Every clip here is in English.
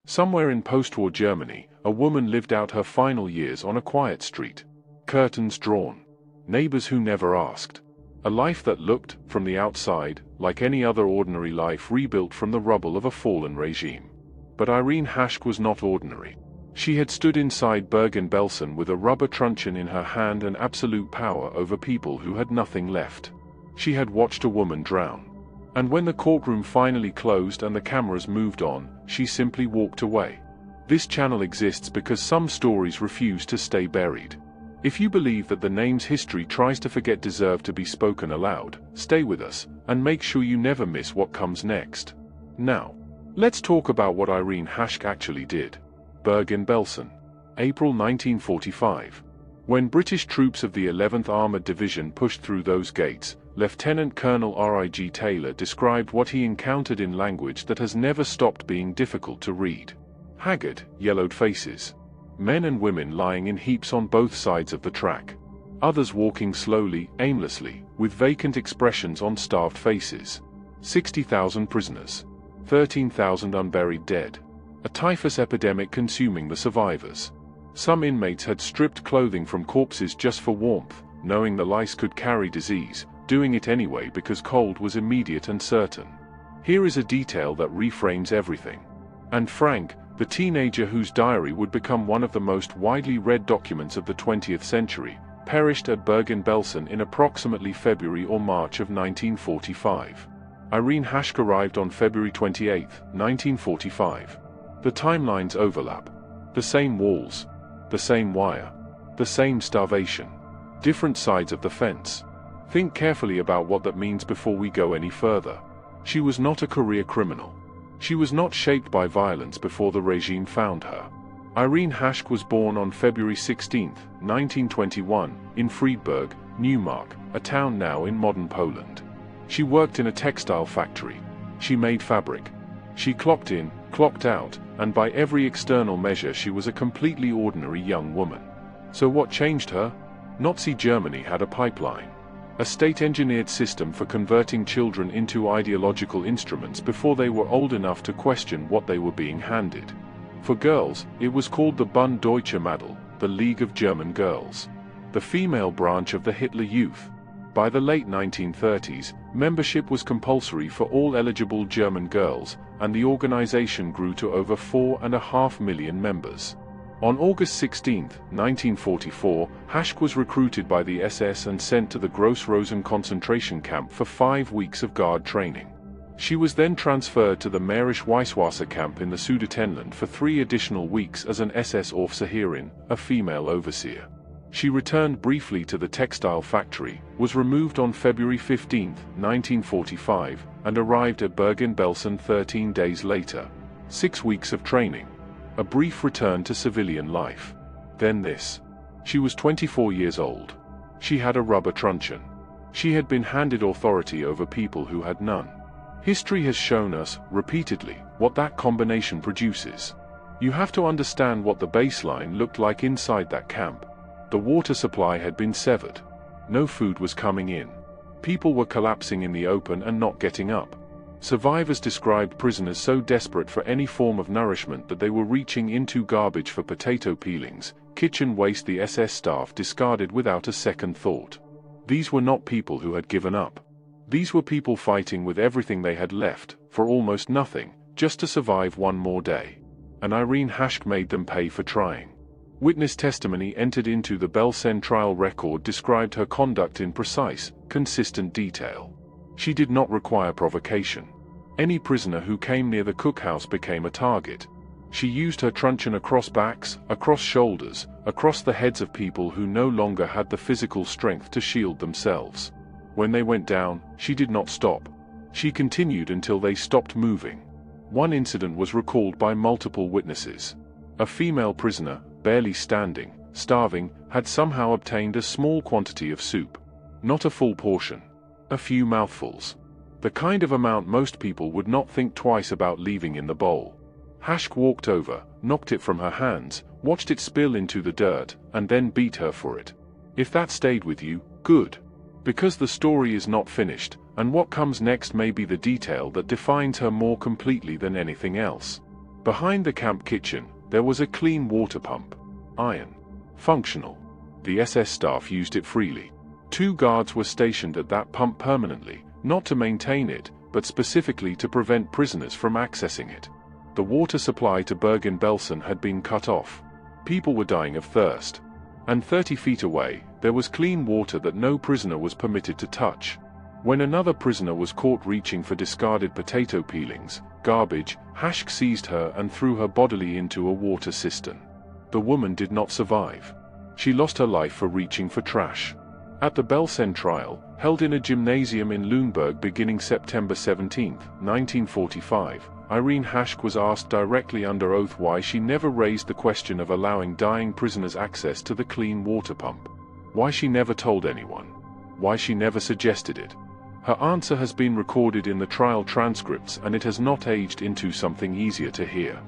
Somewhere in post-war Germany, a woman lived out her final years on a quiet street. Curtains drawn. Neighbors who never asked. A life that looked, from the outside, like any other ordinary life rebuilt from the rubble of a fallen regime. But Irene Haschke was not ordinary. She had stood inside Bergen-Belsen with a rubber truncheon in her hand and absolute power over people who had nothing left. She had watched a woman drown. And when the courtroom finally closed and the cameras moved on, she simply walked away. This channel exists because some stories refuse to stay buried. If you believe that the names history tries to forget deserve to be spoken aloud, stay with us, and make sure you never miss what comes next. Now, let's talk about what Irene Haschke actually did. Bergen-Belsen. April 1945. When British troops of the 11th Armoured Division pushed through those gates, Lieutenant Colonel R.I.G. Taylor described what he encountered in language that has never stopped being difficult to read. Haggard, yellowed faces. Men and women lying in heaps on both sides of the track. Others walking slowly, aimlessly, with vacant expressions on starved faces. 60,000 prisoners. 13,000 unburied dead. A typhus epidemic consuming the survivors. Some inmates had stripped clothing from corpses just for warmth, knowing the lice could carry disease, doing it anyway because cold was immediate and certain. Here is a detail that reframes everything. And Frank, the teenager whose diary would become one of the most widely read documents of the 20th century, perished at Bergen-Belsen in approximately February or March of 1945. Irene Haschke arrived on February 28, 1945. The timelines overlap. The same walls. The same wire. The same starvation. Different sides of the fence. Think carefully about what that means before we go any further. She was not a career criminal. She was not shaped by violence before the regime found her. Irene Haschke was born on February 16, 1921, in Friedberg, Neumark, a town now in modern Poland. She worked in a textile factory. She made fabric. She clocked in, clocked out, and by every external measure she was a completely ordinary young woman. So what changed her? Nazi Germany had a pipeline. A state-engineered system for converting children into ideological instruments before they were old enough to question what they were being handed. For girls, it was called the Bund Deutscher Mädel, the League of German Girls. The female branch of the Hitler Youth. By the late 1930s, membership was compulsory for all eligible German girls, and the organization grew to over 4.5 million members. On August 16, 1944, Haschke was recruited by the SS and sent to the Gross-Rosen concentration camp for 5 weeks of guard training. She was then transferred to the Mährisch-Weißwasser camp in the Sudetenland for 3 additional weeks as an SS Aufseherin, a female overseer. She returned briefly to the textile factory, was removed on February 15, 1945, and arrived at Bergen-Belsen 13 days later. 6 weeks of training. A brief return to civilian life. Then this. She was 24 years old. She had a rubber truncheon. She had been handed authority over people who had none. History has shown us, repeatedly, what that combination produces. You have to understand what the baseline looked like inside that camp. The water supply had been severed. No food was coming in. People were collapsing in the open and not getting up. Survivors described prisoners so desperate for any form of nourishment that they were reaching into garbage for potato peelings, kitchen waste the SS staff discarded without a second thought. These were not people who had given up. These were people fighting with everything they had left, for almost nothing, just to survive one more day. And Irene Haschke made them pay for trying. Witness testimony entered into the Belsen Trial record described her conduct in precise, consistent detail. She did not require provocation. Any prisoner who came near the cookhouse became a target. She used her truncheon across backs, across shoulders, across the heads of people who no longer had the physical strength to shield themselves. When they went down, she did not stop. She continued until they stopped moving. One incident was recalled by multiple witnesses. A female prisoner, barely standing, starving, had somehow obtained a small quantity of soup. Not a full portion. A few mouthfuls. The kind of amount most people would not think twice about leaving in the bowl. Haschke walked over, knocked it from her hands, watched it spill into the dirt, and then beat her for it. If that stayed with you, good. Because the story is not finished, and what comes next may be the detail that defines her more completely than anything else. Behind the camp kitchen, there was a clean water pump. Iron. Functional. The SS staff used it freely. 2 guards were stationed at that pump permanently, not to maintain it, but specifically to prevent prisoners from accessing it. The water supply to Bergen-Belsen had been cut off. People were dying of thirst. And 30 feet away, there was clean water that no prisoner was permitted to touch. When another prisoner was caught reaching for discarded potato peelings, garbage, Haschke seized her and threw her bodily into a water cistern. The woman did not survive. She lost her life for reaching for trash. At the Belsen Trial, held in a gymnasium in Lüneburg beginning September 17, 1945, Irene Haschke was asked directly under oath why she never raised the question of allowing dying prisoners access to the clean water pump. Why she never told anyone. Why she never suggested it. Her answer has been recorded in the trial transcripts and it has not aged into something easier to hear.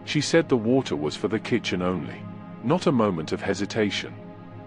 She said the water was for the kitchen only. Not a moment of hesitation.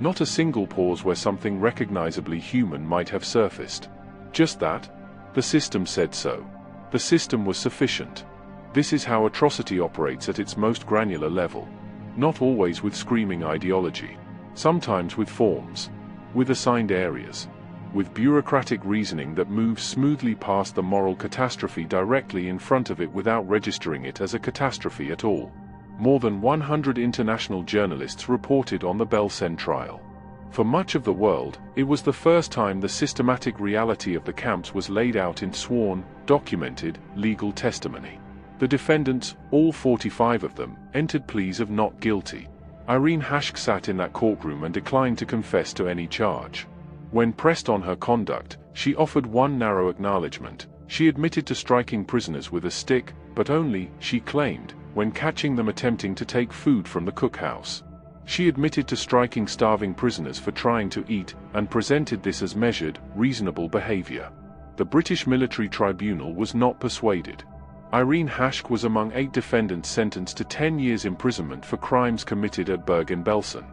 Not a single pause where something recognizably human might have surfaced. Just that. The system said so. The system was sufficient. This is how atrocity operates at its most granular level. Not always with screaming ideology. Sometimes with forms. With assigned areas. With bureaucratic reasoning that moves smoothly past the moral catastrophe directly in front of it without registering it as a catastrophe at all. More than 100 international journalists reported on the Belsen trial. For much of the world, it was the first time the systematic reality of the camps was laid out in sworn, documented, legal testimony. The defendants, all 45 of them, entered pleas of not guilty. Irene Haschke sat in that courtroom and declined to confess to any charge. When pressed on her conduct, she offered one narrow acknowledgement. She admitted to striking prisoners with a stick, but only, she claimed, when catching them attempting to take food from the cookhouse. She admitted to striking starving prisoners for trying to eat, and presented this as measured, reasonable behavior. The British military tribunal was not persuaded. Irene Haschke was among 8 defendants sentenced to 10 years imprisonment for crimes committed at Bergen-Belsen.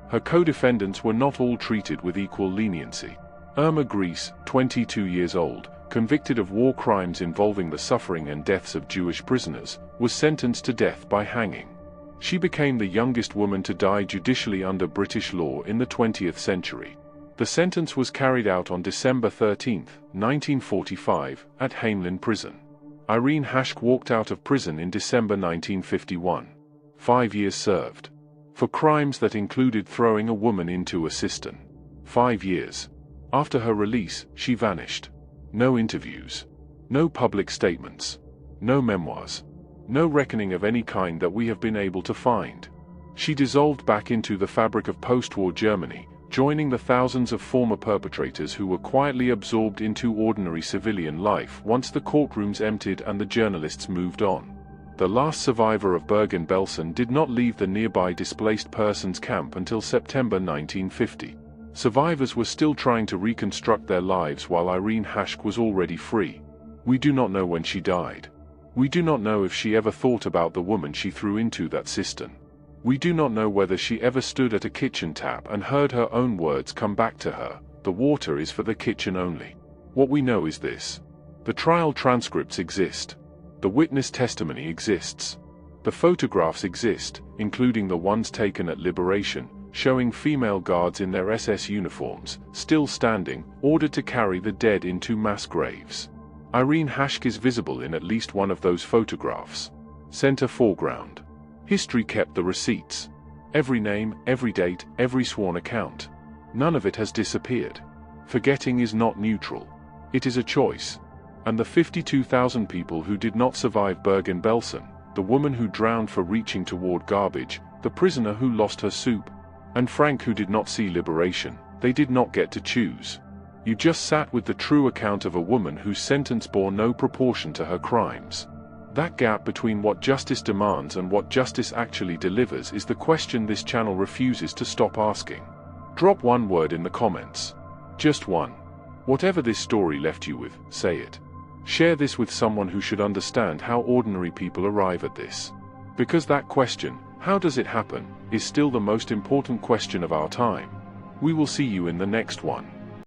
Her co-defendants were not all treated with equal leniency. Irma Gries, 22 years old, convicted of war crimes involving the suffering and deaths of Jewish prisoners, was sentenced to death by hanging. She became the youngest woman to die judicially under British law in the 20th century. The sentence was carried out on December 13, 1945, at Hamelin Prison. Irene Haschke walked out of prison in December 1951. 5 years served. For crimes that included throwing a woman into a cistern. 5 years. After her release, she vanished. No interviews. No public statements. No memoirs. No reckoning of any kind that we have been able to find. She dissolved back into the fabric of post-war Germany, joining the thousands of former perpetrators who were quietly absorbed into ordinary civilian life once the courtrooms emptied and the journalists moved on. The last survivor of Bergen-Belsen did not leave the nearby displaced persons camp until September 1950. Survivors were still trying to reconstruct their lives while Irene Haschke was already free. We do not know when she died. We do not know if she ever thought about the woman she threw into that cistern. We do not know whether she ever stood at a kitchen tap and heard her own words come back to her, "The water is for the kitchen only." What we know is this. The trial transcripts exist. The witness testimony exists. The photographs exist, including the ones taken at Liberation, showing female guards in their SS uniforms, still standing, ordered to carry the dead into mass graves. Irene Haschke is visible in at least one of those photographs. Center foreground. History kept the receipts. Every name, every date, every sworn account. None of it has disappeared. Forgetting is not neutral. It is a choice. And the 52,000 people who did not survive Bergen-Belsen, the woman who drowned for reaching toward garbage, the prisoner who lost her soup, and Frank who did not see liberation, they did not get to choose. You just sat with the true account of a woman whose sentence bore no proportion to her crimes. That gap between what justice demands and what justice actually delivers is the question this channel refuses to stop asking. Drop one word in the comments. Just one. Whatever this story left you with, say it. Share this with someone who should understand how ordinary people arrive at this. Because that question, how does it happen, is still the most important question of our time. We will see you in the next one.